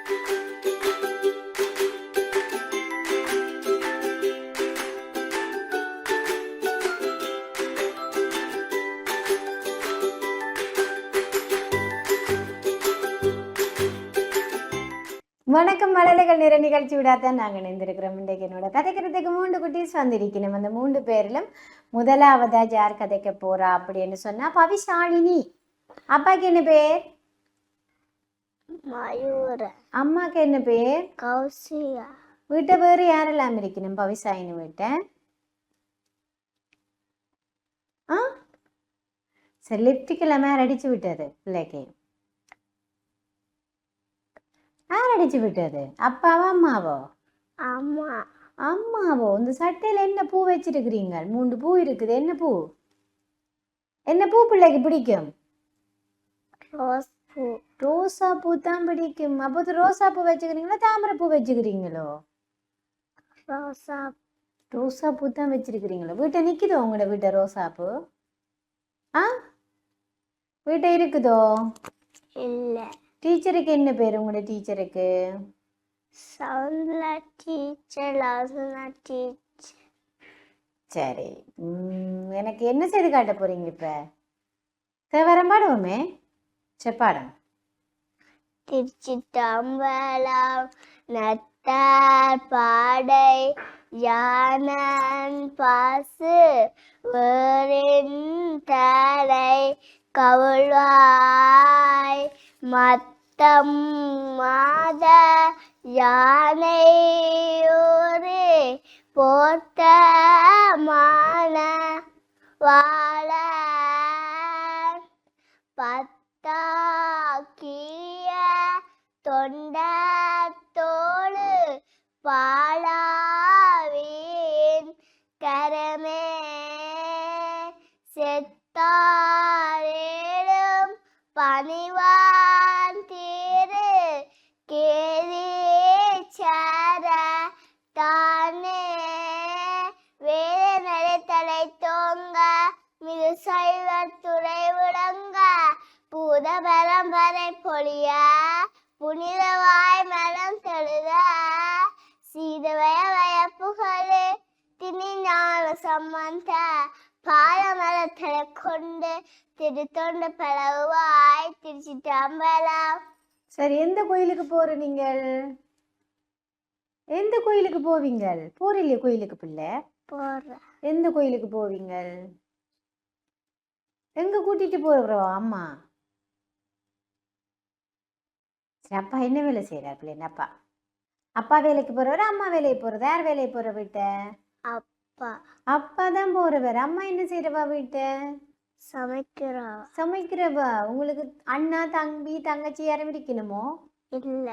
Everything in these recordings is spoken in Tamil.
வணக்கம் மழலைகள் நிற நிகழ்ச்சி விடாதான் நாங்கள் இணைந்திருக்கிறோம். இன்றைக்கு என்னோட கதைக்கிறதுக்கு 3 குட்டீஸ் வந்திருக்கணும். அந்த 3 பேரிலும் முதலாவதா யார் கதைக்க போறா அப்படின்னு சொன்னா பவிஷாலினி. அப்பாக்கு என்ன பேர்? மயூர. அம்மாக்கு என்ன பேர்? கௌசியா. வீட்டை வேறு யாரெல்லாம் இருக்கணும் பவிஷாலினி வீட்டை? சரி, லிப்டிக்கெல்லாம் அடிச்சு விட்டது பிள்ளைக்கு. யார் அடிச்சு விட்டது? அப்பாவா அம்மாவோ? அம்மா. அம்மாவோ? இந்த சட்டையில என்ன பூ வச்சிருக்கிறீங்க? 3 பூ இருக்குது. என்ன பூ? என்ன பூ பிள்ளைக்கு பிடிக்கும்? ரோஸ் பூ. ரோசா பூ தான் பிடிக்கும். அப்போ ரோசா பூ வச்சுக்கிறீங்களா தாமரை பூ வச்சுக்கிறீங்களோ? ரோசா. ரோசா பூ தான் வச்சிருக்கிறீங்களோ? வீட்டை நிக்குதோ உங்களோட வீட்டை ரோசா பூ? வீட்டை இருக்குதோ? இல்ல. டீச்சருக்கு என்ன பேர் உங்களோட டீச்சருக்கு? Soundara teacher, Lasana teacher. சரி, எனக்கு என்ன செய்து காட்ட போறீங்க இப்ப? தேவரம் பாடுவோமே. செப்பாடம். திருச்சிட்டம்பலம் நத்தார் பாடை யானன் பாசு வேறின் தலை கவுள்வாய் மத்தம் மாத யானையூரே போர்த்த மான வாழ பத்தாக்கிய தொண்டத்தோடு பாலாவின் கரமே செத்தாரேடும் பணிவான் தீரு கேரீச்சர தானே வேலை நடைத்தலை தோங்க மிகு சைவத்துறை விளங்க பூத பரம்பரை பொழிய புனிதவாய் மனம் தெழுத சீதவய வயப்புகளே திணி ஞான சம்பந்த பாலமரத்தலை கொண்டு திருத்தொண்டு பலவாய் திருச்சிட்டம்பலம். சரி, எந்த கோயிலுக்கு போற நீங்கள்? எந்த கோயிலுக்கு போவீங்கள்? போறில்லையே கோயிலுக்கு பிள்ளை? போற. எந்த கோயிலுக்கு போவீங்கள்? எங்க கூட்டிட்டு போறோம் அம்மா? சரி, அப்பா என்ன வேலை செய்யறாரு பிள்ளை? அப்பா அப்பா வேலைக்கு போறவர், அம்மா வேலைக்கு போறது. யார் வேலைக்கு போற வீட்டை? அப்பா. அப்பா தான் போறவர். அம்மா என்ன செய்யறவா வீட்டை? சமைக்கிறா. சமைக்கிறவா? உங்களுக்கு அண்ணா தம்பி தங்கச்சி யாரும் இருக்கணுமோ? இல்ல.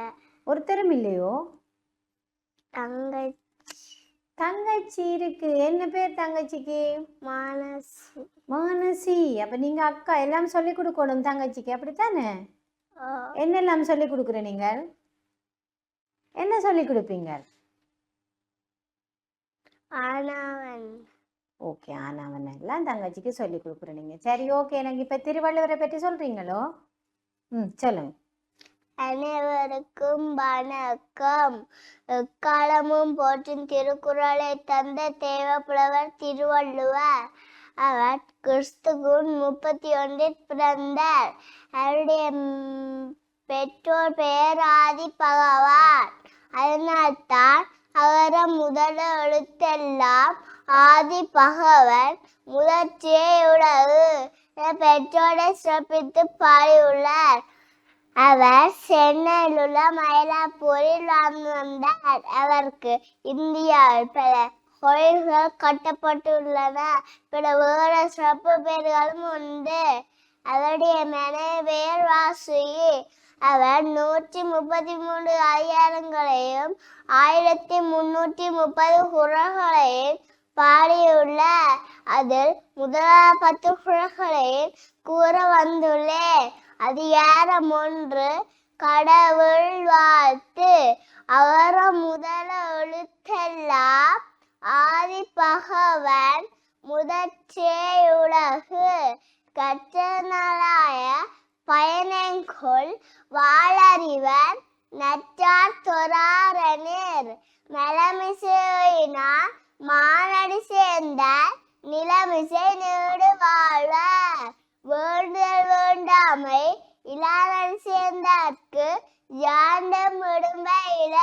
ஒருத்தரும் இல்லையோ? தங்கச்சி இருக்கு. என்ன பேர் தங்கச்சிக்கு? மானசி. மானசி. அப்ப நீங்க அக்கா எல்லாம் சொல்லி கொடுக்கணும் தங்கச்சிக்கு, அப்படித்தானே? என்னெல்லாம் சொல்லி கொடுக்குற நீங்கள்? என்ன சொல்லி கொடுப்பீங்க? ஆனாவன். ஓகே, ஆனாவன் எல்லாம் தங்கச்சிக்கு சொல்லி கொடுக்குற நீங்க. சரி, ஓகே. எனக்கு இப்ப திருவள்ளுவரை பற்றி சொல்றீங்களோ? சொல்லுங்க. அனைவருக்கும் வணக்கம். எக்காலமும் போற்றும் திருக்குறளை தந்த தேவப்புலவர் திருவள்ளுவர். அவர் கிறிஸ்துவுன் 31 பிறந்தார். அவருடைய பெற்றோர் பெயர் ஆதி பகவான். அதனால்தான் அவர முதல எழுத்தெல்லாம் ஆதி பகவன் முதற்றே உலகு பெற்றோரை சிறப்பித்து பாடியுள்ளார். அவர் சென்னையில் உள்ள மயிலாப்பூரில் வாழ்ந்து வந்தார். அவருக்கு இந்தியாவில் பல கோயில்கள் கட்டப்பட்டுள்ளன. பிற வேறு சிறப்பு பெயர்களும் உண்டு. அவருடைய மனைவி வாசுகி. அவர் 133 அதிகாரங்களையும் 1330 குறள்களையும் பாடியுள்ளார். அதில் முதல் 10 குறள்களையும் கூற வந்துள்ளேன். அதிகாரம் 1 கடவுள் வாழ்த்து. அவர முதல எழுத்தெல்லாம் ஆதி பகவன் முதற்றே உலகு கற்றனலாய பயனெங்கொள் வாழறிவன் நற்றார் தொராரனிர் மலமிசையினார் மானடி சேர்ந்த நிலமிசை நீடு வாழ்வ வேண்டுதல் வேண்டாமை இலானடி சேர்ந்தார்க்கு யாண்டம் விடும்பையில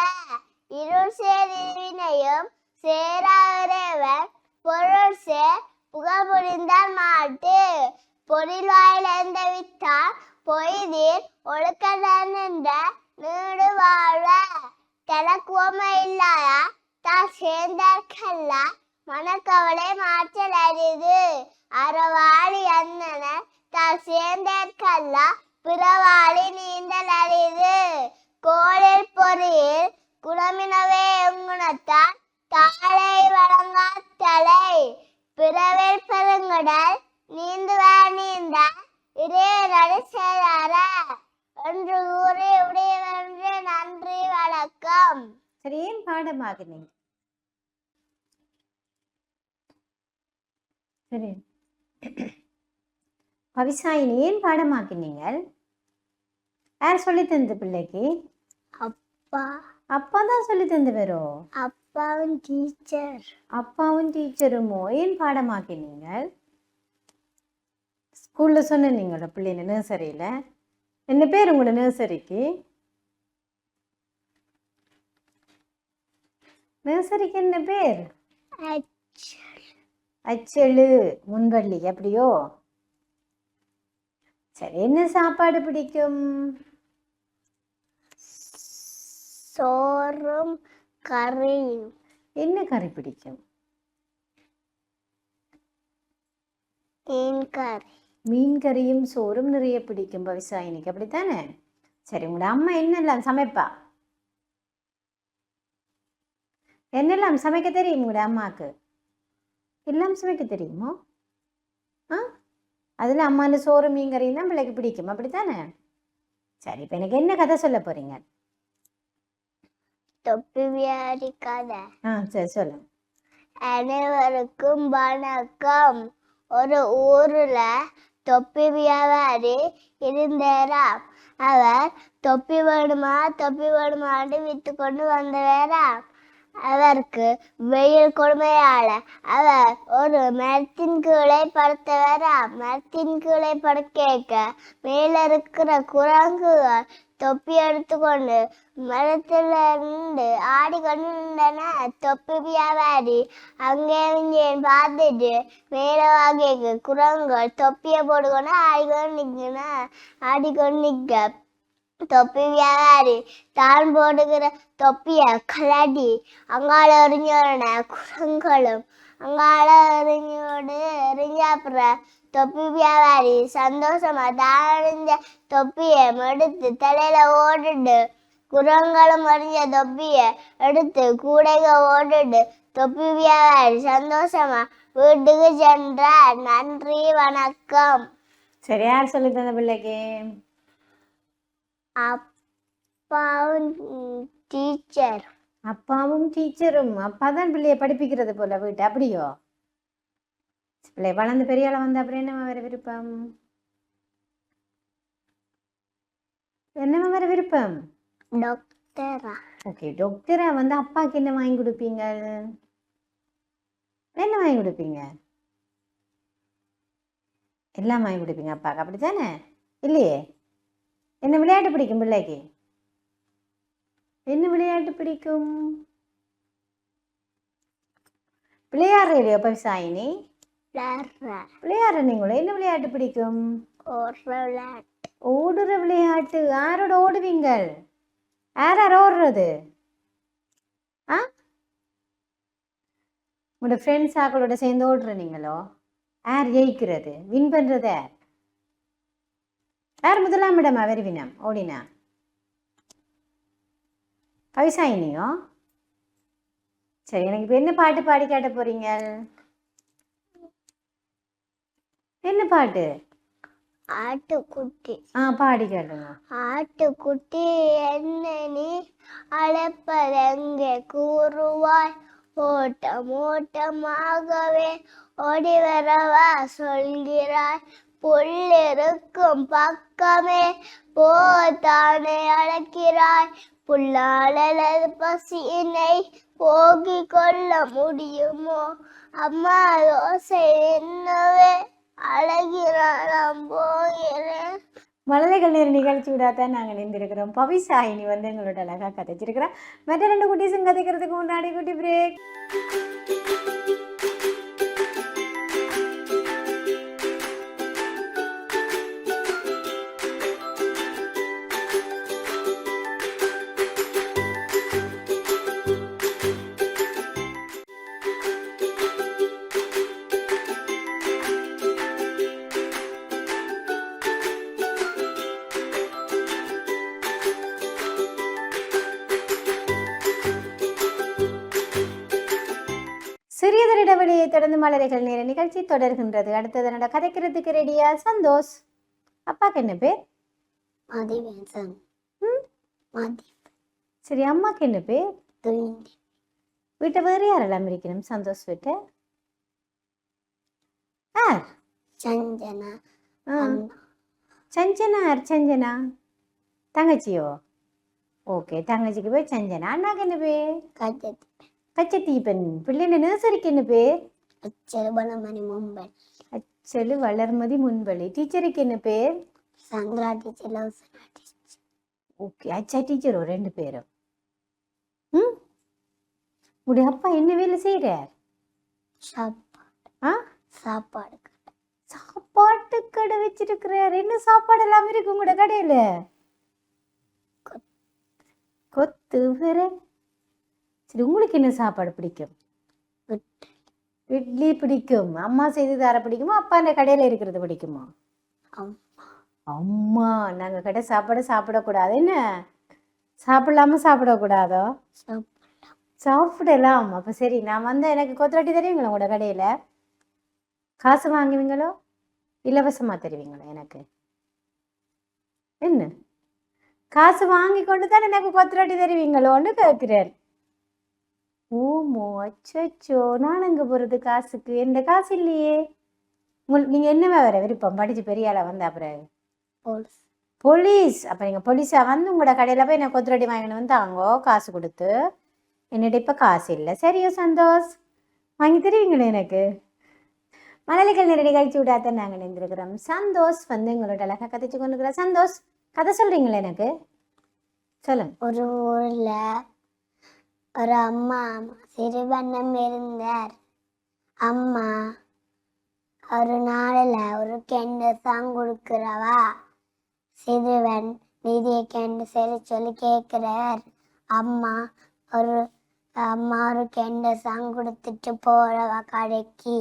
இருள் சேரினையும் சேராவிரைவர் பொருள் சேர் புகழ்புரிந்தார் மாட்டு பொருள் வாயிலந்த வித்தார் பொய்தீர் ஒழுக்கதான் என்ற நீடு வாழ்வ தனக்குவமை இல்லாத தால் சேர்ந்தார்கல்ல மனக்கவலை மாற்றல் அரிது அறவாளி அண்ணனர் தால் சேர்ந்தார்கல்ல பிறவாளி நீந்தல் அரிது கோளில் பொறியில் குணமினவே எங்குணத்தால் தாளை வழங்காத்தலை பிறவில் பெருங்கடல் நீந்துவார் நீந்த இதே நடி சேரார என்று கூறி உடையவென்று நன்றி வணக்கம். சரி, ஏன் பாடமாகினீங்க? சரி, பவிசாயினி ஏன் பாடமாக்கினீங்க? யார் சொல்லி தந்த பிள்ளைக்கு? அப்பா. அப்பா தான் சொல்லி தந்து வரும். அப்பாவும் டீச்சர். அப்பாவும் டீச்சருமோ? ஏன் பாடமாக்கினீங்க? ஸ்கூல்ல சொன்ன நீங்களோட பிள்ளைங்க நர்சரியில என்ன பேர் உங்களோட நர்சரிக்கு? நர்சரிக்கு என்ன பேர்? அச்சலு முன்பள்ளி. அப்படியோ? சரி, என்ன சாப்பாடு பிடிக்கும்? சோறும் கறியும். என்ன கறி பிடிக்கும்? மீன் கறி. மீன் கறியும் சோறும் நிறைய பிடிக்கும் பவிசாயினிக்கு, அப்படித்தானே? சரி, உங்களோட அம்மா என்னெல்லாம் சமைப்பா? என்னெல்லாம் சமைக்க தெரியும் உங்களோட அம்மாவுக்கு? எல்லாம் சமைக்க தெரியுமோ? அதில் அம்மாண்ட சோறு மீன் கறியும் தான் பிள்ளைக்கு பிடிக்கும், அப்படித்தானே? சரி, இப்போ எனக்கு என்ன கதை சொல்ல போறீங்க? தொப்பி வியாதி கதை. சரி, சொல்லுங்க. அனைவருக்கும் வணக்கம். ஒரு ஊர்ல தொப்பி வியாபாரி இருந்தாராம். அவர் தொப்பி வேணுமான்னு வித்து கொண்டு வந்தவராம். அவருக்கு வெயில் கொடுமையால அவர் ஒரு மரத்தின் கீழே படுத்தவராம். மரத்தின் கீழே படுக்க மேல இருக்கிற குரங்குகள் தொப்பி எடுத்துக்கொண்டு மரத்துல இருந்து ஆடிக்கொண்டு நின்றன. தொப்பி வியாபாரி அங்கே இங்கேன்னு பார்த்துட்டு மேல வாங்கிக்கு குரங்குகள் தொப்பிய போட்டுக்கொண்டு ஆடிக்கொண்டு நிக்க தொப்பி வியாபாரி தான் போடுகிற தொப்பிய கலட்டி அங்கால எறிஞ்சோட குரங்களும் அங்கால எறிஞ்சாப்புற தொப்பி வியாபாரி சந்தோஷமா தான் எறிஞ்ச தொப்பிய எடுத்து தலையில ஓட்டுட்டு குரங்களும் எறிஞ்ச தொப்பிய எடுத்து கூடைக ஓட்டுட்டு தொப்பி வியாபாரி சந்தோஷமா வீட்டுக்கு சென்றார். நன்றி, வணக்கம். சரி, யார் சொல்லி தந்த பிள்ளைக்கு? அப்பாவும் டீச்சர். அப்பாவும் டீச்சரும். அப்பா தான் பிள்ளைய படிப்பிக்கிறது போல வீட்டு, அப்படியோ? பிள்ளை வளர்ந்து பெரிய ஆள வந்து அப்புறம் என்னமா வர விருப்பம்? என்னமா வர விருப்பம்? டாக்டரா. ஓகே, டாக்டரா வந்து அப்பாவுக்கு என்ன வாங்கி கொடுப்பீங்க? என்ன வாங்கி கொடுப்பீங்க? எல்லாம் வாங்கி கொடுப்பீங்க அப்பாவுக்கு, அப்படித்தானே? இல்லையே? என்ன விளையாட்டு பிடிக்கும் பிள்ளைக்கு? என்ன விளையாட்டு பிடிக்கும்? விளையாடுறீங்களோ பவிசாயினி? விளையாடுற நீங்களோ? என்ன விளையாட்டு பிடிக்கும்? ஓடுற விளையாட்டு. யாரோட ஓடுவீங்க? யார் ஓடுறது? உங்களோட ஃப்ரெண்ட்ஸ் ஆக்களோட சேர்ந்து ஓடுற நீங்களோ? யார் ஜெயிக்கிறது? வின் பண்றது யார்? யார் முதலாம் இடமா வருவினம் ஓடினா? பவிசாயினியோ? சரி, எனக்கு இப்போ என்ன பாட்டு பாடி காட்ட போறீங்க? என்ன பாட்டு? ஆட்டுக்குட்டி. பாடி காட்டுங்க. ஆட்டுக்குட்டி என்ன நீ அழைப்பதெங்கே கூறுவாய்? ஓட்டமாகவே ஓடி வரவா சொல்கிறாய்? புல்லிருக்கும் பக்கமே போத்தானே அழைக்கிறாய். புல்லாலது பசியினை போக்கிக் கொள்ள முடியுமோ? அம்மா தோசை என்னவே அழகிறான், நான் போகிறேன். மழலைகள் நேர நிகழ்ச்சியோட தான் நாங்கள் இணைந்திருக்கிறோம். பவிசாயினி வந்து எங்களோட அழகா கதைச்சிருக்கிறோம். மற்ற 2 குட்டீஸும் கதைக்கிறதுக்கு முன்னாடி குட்டி பிரேக். சிறியதொரு இடைவெளியை தொடர்ந்து மலரைகள் நேர நிகழ்ச்சி தொடர்கின்றது. அடுத்தது என்னோட கதைக்கிறதுக்கு ரெடியா? சந்தோஷ். அப்பாக்கு என்ன பேர்? மதிவேசன். மதி. சரி, அம்மாக்கு என்ன பேர்? துயிண்டி. வீட்டை வேறு யாரெல்லாம் இருக்கணும்? சந்தோஷ் வீட்டை யார்? சஞ்சனா. சஞ்சனா யார்? சஞ்சனா தங்கச்சியோ? ஓகே, தங்கச்சிக்கு பேர் சஞ்சனா. அண்ணாக்கு என்ன பேர்? கஜதி. கச்சத்தீபன். பிள்ளைங்க நர்சரிக்கு என்ன பேர்? அச்சல் வளமணி மும்பை. அச்சலு வளர்மதி முன்பள்ளி. டீச்சருக்கு என்ன பேர்? Chandra teacher, Lavsana teacher. Okay, அச்சா டீச்சரோ 2 பேரும். உடைய அப்பா என்ன வேலை செய்யறார்? சாப்பாடு. சாப்பாடு கடை. சாப்பாட்டு கடை வச்சிருக்கிறார். என்ன சாப்பாடு எல்லாம் இருக்கு உங்களோட கடையில? கொத்து வேற. சரி, உங்களுக்கு என்ன சாப்பாடு பிடிக்கும்? இட்லி பிடிக்கும். அம்மா செய்து தர பிடிக்குமா? அப்பா அந்த கடையில இருக்கிறது பிடிக்குமா? அம்மா. நாங்க கடை சாப்பாடு சாப்பிடக்கூடாது. என்ன சாப்பிடக்கூடாதோ? சாப்பிடலாம். அப்ப சரி, நான் வந்து எனக்கு கொத்தரட்டி தருவீங்களா உங்களோட கடையில? காசு வாங்குவீங்களோ இலவசமா தருவீங்களோ? எனக்கு என்ன காசு வாங்கி கொண்டு தான் எனக்கு கொத்தரட்டி தருவீங்களோன்னு கேட்கிறார். ஓமோ, அச்சோ, நான் அங்க போறது காசுக்கு? எந்த காசு இல்லையே. நீங்க என்னவா வர விருப்பம்? படிச்சு பெரிய ஆளா வந்தா பிறகு போலீஸ். அப்ப நீங்க போலீஸா வந்து உங்களோட கடையில போய் நான் கொத்தரட்டி வாங்கினு வந்து தாங்கோ காசு கொடுத்து. என்னிட இப்ப காசு இல்லை. சரியோ சந்தோஷ், வாங்கி தருவீங்களே எனக்கு? மலலைகள் நேர நிகழ்ச்சி விடாதான் நாங்கள் நினைந்திருக்கிறோம். சந்தோஷ் வந்து எங்களோட அழகா கதைச்சு கொண்டுக்கிறோம். சந்தோஷ், கதை சொல்றீங்களா எனக்கு? சொல்லுங்க. ஒரு ஊர்ல ஒரு அம்மா சிறுவண்ணம் இருந்தார். அம்மா ஒரு நாளில் ஒரு கெண்டு தான் கொடுக்கிறவா. சிறுவன் நிதியை கெண்டு சரி சொல்லி கேட்கிறார். அம்மா ஒரு கெண்டு தான் கொடுத்துட்டு போறவா கடைக்கு.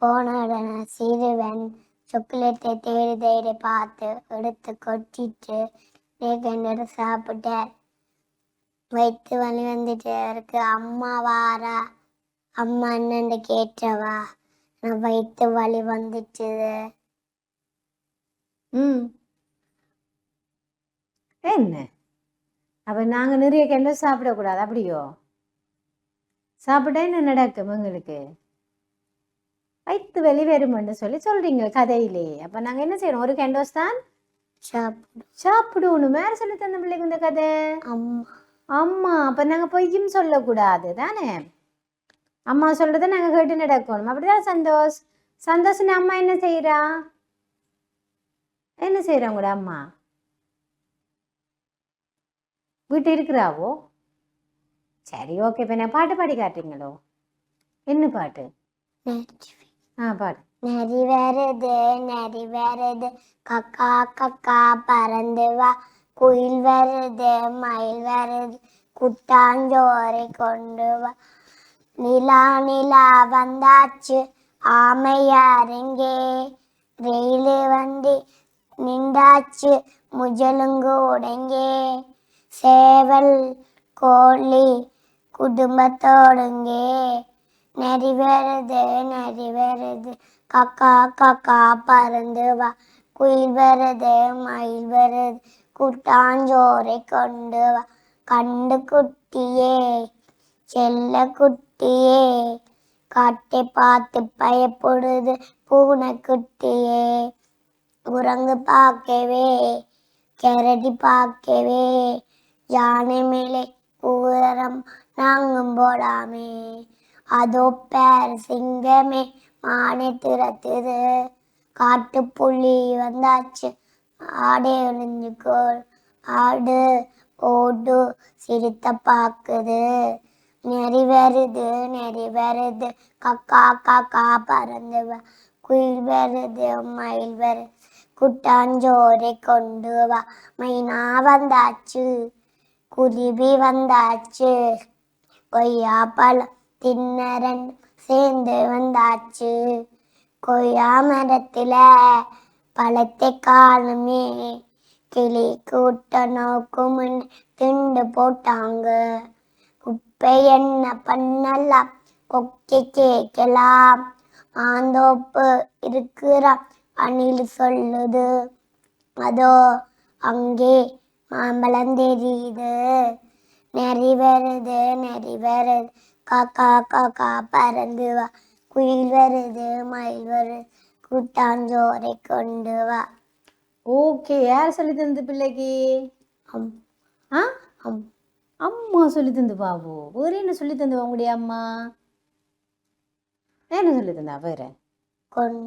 போன உடனே சிறுவன் சாக்லேட்டை தேடி தேடி பார்த்து எடுத்து கொட்டிட்டு கெண்டு சாப்பிட்டார். வயிற்று வலி வந்துட்டு இருக்கு. அம்மா வாரா. அம்மா என்னன்னு கேட்டவா, நான் வயிற்று வலி வந்துட்டு. என்ன அப்ப நாங்க நிறைய கெண்ட சாப்பிடக்கூடாது அப்படியோ? சாப்பிட்டா என்ன நடக்கும்? எங்களுக்கு வயிற்று வெளி வருமென்று சொல்றீங்க கதையிலே. அப்ப நாங்க என்ன செய்யறோம்? ஒரு கெண்டோஸ் தான் சாப்பிடுவோம். வேற சொல்லி தந்த பிள்ளைக்கு இந்த கதை. அம்மா. அப்ப நாங்க பொய்யும் சொல்லக்கூடாது தானே? அம்மா சொல்றத நாங்க கேட்டு நடக்கணும். அப்படிதான் சந்தோஷ். சந்தோஷ் அம்மா என்ன செய்யறா? என்ன செய்யறா உங்களோட அம்மா? வீட்டு இருக்கிறாவோ? சரி, ஓகே. இப்ப நான் பாட்டு பாடி காட்டுறீங்களோ? என்ன பாட்டு? பாடு. நரி வருது கக்கா கக்கா பறந்து வா. குயில் வருது மயில் வருது குட்டாஞ்சோரை கொண்டு வா. நிலா நிலா வந்தாச்சு ஆமையாருங்கே. ரெயிலு வண்டி நின்றாச்சு முஜலுங்கு உடங்கே. சேவல் கோழி குடும்பத்தோடுங்கே. நரி வருது கக்கா கக்கா பறந்து வா. குயில் வருது மயில் வருது குட்டாஞ்சோரை கொண்டு வா. கண்டு குட்டியே செல்ல குட்டியே காட்டை பார்த்து பயப்படுது பூனை குட்டியே. குரங்கு பார்க்கவே கரடி பார்க்கவே யானை மேலே பூரம் நாங்கும் போடாமே. அதோ பேர் சிங்கமே மானை துரத்துது. காட்டுப்புள்ளி வந்தாச்சு ஆடே ஒளிஞ்சுக்கோள். ஆடு ஓடு சிரித்த பாக்குது. நெறி வருது கக்கா காக்கா பறந்து வா. குயில் வருது மயில் வருது குட்டாஞ்சோரை கொண்டு வா. மைனா வந்தாச்சு குருவி வந்தாச்சு. கொய்யா பழம் தின்னரன் சேர்ந்து வந்தாச்சு. கொய்யா மரத்துல பழத்தை காணுமே. கிளி கூட்ட நோக்கும் திண்டு போட்டாங்க. குப்பை என்ன பண்ணலாம் கொக்கை கேட்கலாம். ஆந்தோப்பு இருக்கிறான் அணில் சொல்லுது. அதோ அங்கே மாம்பழம் தெரியுது. நெறி வருது காக்கா காக்கா பறந்து வா. குயில் வருது மயில் வருது கூட்டாஞ்சோரை கொண்டு வா. ஓகே, யார் சொல்லி தந்து பிள்ளைக்கு? அம் ஆ, அம் அம்மா சொல்லி தந்து பாபு. வேற என்ன சொல்லி தந்து உங்களுடைய அம்மா? என்ன சொல்லி தந்தா வேற? கொண்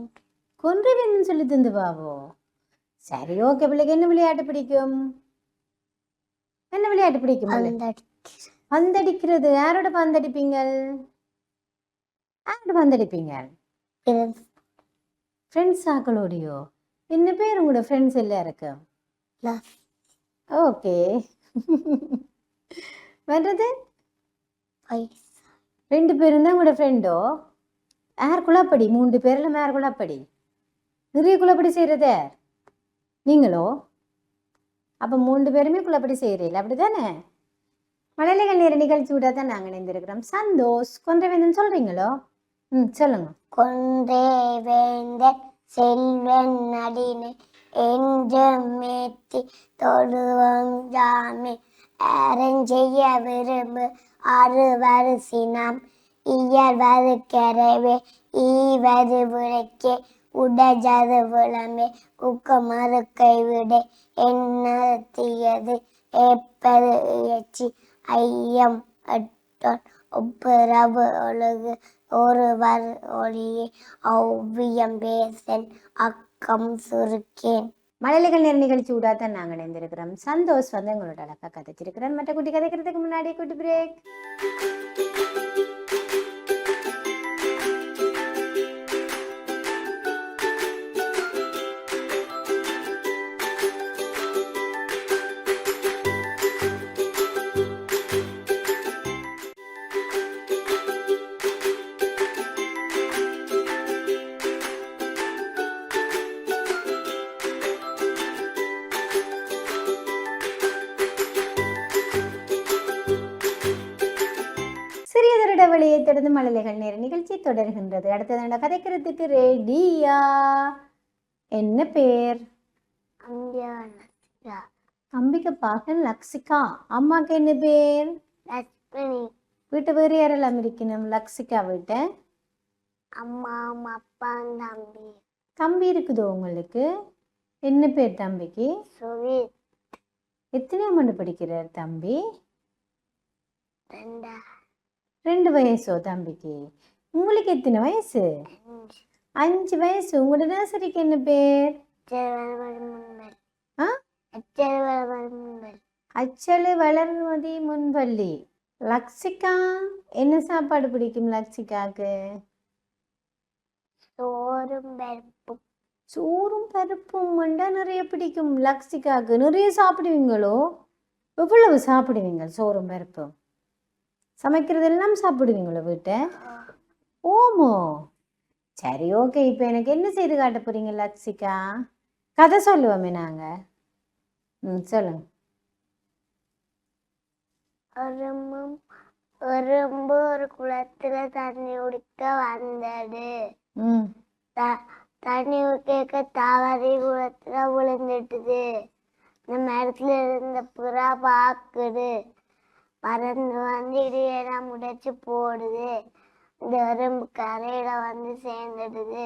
கொன்றுவேன்னு சொல்லி தந்து பாபு. சரி, ஓகே. பிள்ளைக்கு என்ன விளையாட்டு பிடிக்கும்? என்ன விளையாட்டு பிடிக்கும்? பந்தடிக்கிறது. யாரோட பந்தடிப்பீங்க? யாரோட பந்தடிப்பீங்க? ஃப்ரெண்ட்ஸ் ஆக்களோடையோ? என்ன பேர் உங்களோட ஃப்ரெண்ட்ஸ் எல்லாம் இருக்கு? ஓகே. வர்றது 2 பேரும் தான் உங்களோட ஃப்ரெண்டோ? யார் குழப்படி? 3 பேர்ல யார் குழப்படி? நிறைய குழப்படி செய்யறது யார்? நீங்களோ? அப்போ 3 பேருமே குழப்படி செய்கிறீங்களா? அப்படிதானே? மழலைகள் நேர நிகழ்ச்சி விட தான் நாங்கள் இணைந்திருக்கிறோம். சந்தோஷ் கொன்றைவேந்தன் சொல்றீங்களோ? சொல்லுங்க. கொன்றைவேந்தன் செல்வன் அடினை என்றுமேத்தி தொழுவம் ஜாமே. அரஞ்செய்ய விரும்பு அறுவரிசினாம். இயல்வது கரவே ஈவது விளக்கே. உடஜது விளமே உக்கமறுக்கை விட. எண்ணத்தியது ஏப்பது இயச்சி. ஐயம் எட்டோன் ஒப்புரவு ஒழுகு ஒருவர் ஒளியே. ஒவ்வியம் பேசன் அக்கம் சுருக்கேன். மழலைகள் நேர நிகழ்ச்சி விட தான் நாங்கள் இணைந்திருக்கிறோம். சந்தோஷ் வந்து எங்களோட அழகாக கதைச்சிருக்கிறேன். மற்ற குட்டி கதைக்கிறதுக்கு முன்னாடி குட்டி பிரேக். இடைவெளியை தொடர்ந்து மழலைகள் நேர நிகழ்ச்சி தொடர்கின்றது. அடுத்தது கதைக்கிறதுக்கு ரெடியா? என்ன பேர்? அம்பிகை பாகன் லக்ஷிகா. அம்மாக்கு என்ன பேர்? லட்சுமி. வீட்டு வேறு யாரெல்லாம் இருக்கணும்? லக்ஷிகா வீட்டை அம்மா அப்பா தம்பி. தம்பி இருக்குதோ உங்களுக்கு? என்ன பேர் தம்பிக்கு? சுவித். எத்தனையாம் ஆண்டு படிக்கிறார் தம்பி? 2 வயசோ தம்பிக்கு? உங்களுக்கு எத்தனை வயசு? 5 வயசு. உங்களோட நர்சரிக்கு என்ன பேர்? அச்சலு வளர்மதி முன்பள்ளி. லக்ஷிகா, என்ன சாப்பாடு பிடிக்கும் லக்ஷிகாக்கு? சோறும் பருப்பும் மண்டா நிறைய பிடிக்கும் லக்ஷிகாக்கு. நிறைய சாப்பிடுவீங்களோ? எவ்வளவு சாப்பிடுவீங்க? சோறும் பருப்பும் சமைக்கிறது எல்லாம் சாப்பிடுவீங்களோ வீட்டை? ஓமோ, சரி, ஓகே. இப்போ எனக்கு என்ன செய்து காட்ட போறீங்க லக்ஷிகா? கதை சொல்லுவோமே நாங்க. சொல்லுங்க. எறும்பு ஒரு குளத்துல தண்ணி குடிக்க வந்தது. தண்ணி கேட்க தவறி குளத்துல விழுந்துட்டுது. இந்த மரத்துல இருந்த புறா பாக்குது. பறந்து வந்து இடையெல்லாம் முடைச்சு போடுது. இந்த எறும்பு கரையில வந்து சேர்ந்துடுது.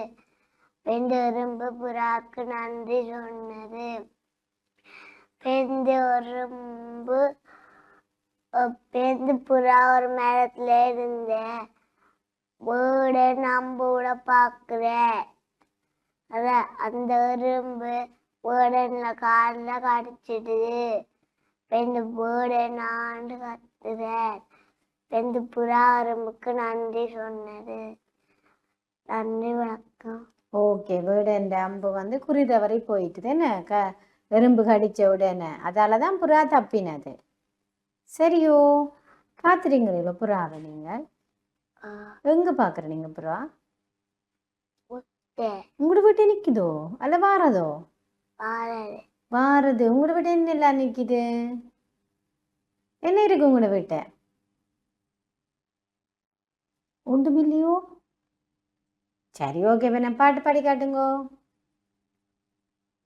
2 எறும்பு புறாக்கு நன்றி சொன்னது. 2 எறும்பு பேருந்து புறா ஒரு மரத்துல இருந்தேன். வீட நம்பூட பாக்குறேன். அந்த எறும்பு வீடன்ல காலில் கடிச்சிடுது. இந்த வீட நாண்டு கத்துறேன். இந்த புறா எறும்புக்கு நன்றி சொன்னது. நன்றி வணக்கம். ஓகே, வீடு என்ற அம்பு வந்து குறி தவறி போயிட்டுது என்ன எறும்பு கடிச்ச உடனே, அதால தான் புறா தப்பினது. சரியோ, பார்த்துறீங்களோ புறாவை நீங்கள்? எங்க பாக்குற நீங்க புறா? உங்களோட வீட்டை நிக்குதோ அல்ல வாரதோ? வாரது. உங்களோட வீட்டை என்ன எல்லாம் நிக்குது? என்ன இருக்கு உங்களோட வீட்டை? ஒன்றும் இல்லையோ? சரி, ஓகே, வேணா பாட்டு பாடி காட்டுங்கோ.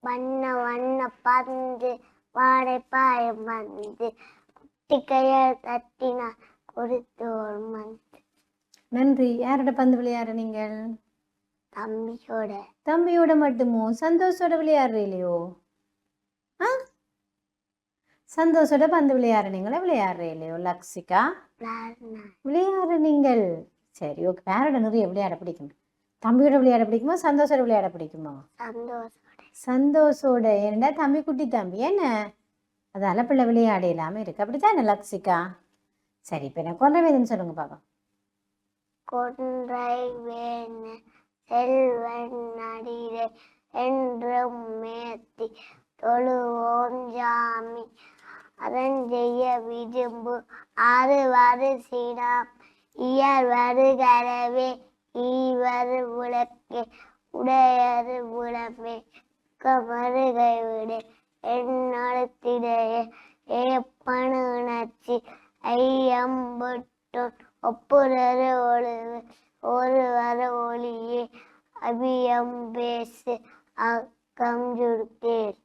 வண்ண வண்ண பந்து வாடை பாயம் வந்து குட்டிக்கையால் தட்டினா கொடுத்தோர் மந்து. நன்றி. யாரோட பந்து விளையாடுற நீங்கள்? தம்பியோட. தம்பியோட மட்டுமோ? சந்தோஷோட விளையாடுற இல்லையோ? சந்தோஷோட பந்து விளையாடுறீங்களா? விளையாடுற இல்லையோ லக்ஷிகா? விளையாடுற நீங்கள். சரி, ஓகே. யாரோட நிறைய விளையாட பிடிக்கும்? தம்பியோட விளையாட பிடிக்குமா சந்தோஷோட விளையாட பிடிக்குமா? சந்தோஷோட. ஏன்னா தம்பி குட்டி தம்பி என்ன, அதால பிள்ளை விளையாட இல்லாம இருக்கு, அப்படித்தானே லக்ஷிகா? சரி, இப்ப என்ன கொன்றை வேணும்னு சொல்லுங்க பாப்பா. கொன்றை வேண செல்வன் நடிகை என்றும் மேத்தி தொழுவோம் ஜாமி அதன் செய்ய விரும்பு ஆறு வருசினாம் இயர் வருகரவே ஈவரு விளக்கே உடையது உடம்பே கமருகை விட எண்ணத்திடையே ஏப்பணு உணர்ச்சி ஐயம்பட்டோன் ஒப்புரரு ஒழுவு ஒருவர ஒளியே அபியம் பேசு அக்கம் சுருக்கேர்.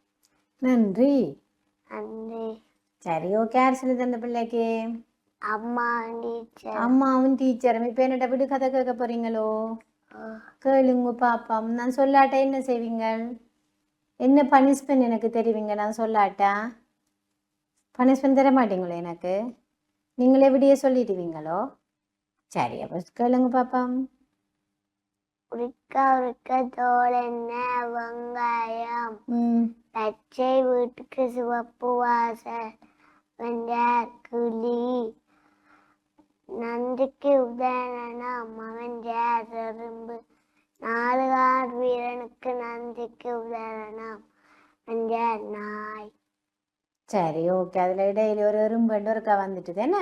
நன்றி. நன்றி. சரி, ஓகே. யார் சொல்லி தந்த பிள்ளைக்கு? அம்மாவும் டீச்சர். அம்மாவும் டீச்சரும். இப்ப என்னட்ட விடு கதை கேட்க போறீங்களோ? கேளுங்க பாப்பா. நான் சொல்லாட்டா என்ன செய்வீங்க? என்ன பனிஷ்மெண்ட் எனக்கு தெரிவிங்க? நான் சொல்லாட்டா பனிஷ்மெண்ட் தர மாட்டீங்களோ எனக்கு? நீங்களே விடிய சொல்லிடுவீங்களோ? சரி, அப்ப கேளுங்க பாப்பா. உருக்க உருக்க தோல் என்ன வெங்காயம் பச்சை வீட்டுக்கு சிவப்பு வாசல் வெண்டார் கிளி நன்றிக்கு உதாரணம் அவன் ஜார் எறும்பு நாலுகார் வீரனுக்கு நன்றிக்கு உதாரணம் வெண்டார் நாய். சரி, ஓகே. அதுல இடையில ஒரு எறும்பு ஒருக்கா வந்துட்டுது என்ன?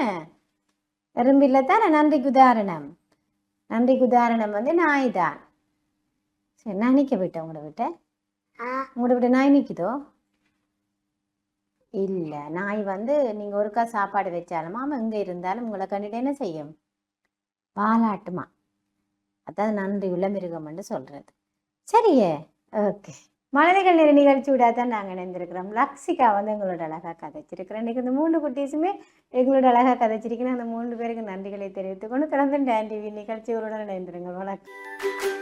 எறும்பு இல்லை தானே நன்றிக்கு உதாரணம். நன்றிக்கு உதாரணம் வந்து நாய் தான். சரி, நான் நிற்க விட்டேன் உங்களோட விட்ட. உங்களோட விட்ட நாய் நிற்குதோ? இல்லை, நாய் வந்து நீங்கள் ஒருக்கா சாப்பாடு வச்சாலும் அவன் எங்கே இருந்தாலும் உங்களை கண்டுட்டு என்ன செய்யும்? பாலாட்டுமா. அதாவது நன்றி உள்ள மிருகம்னு சொல்கிறது. சரியே, ஓகே. மழலைகள் நேர நிகழ்ச்சி விடாதான் நாங்கள் இணைந்திருக்கிறோம். லக்ஷிகா வந்து எங்களோட அழகாக கதைச்சிருக்கிறேன். இன்றைக்கு இந்த 3 குட்டீஸுமே எங்களோட அழகாக கதைச்சிருக்கேன். அந்த 3 பேருக்கு நன்றிகளை தெரிவித்துக்கொண்டு தொடர்ந்து டான் டிவி நிகழ்ச்சிகளுடன் இணைந்திருங்கள். வணக்கம்.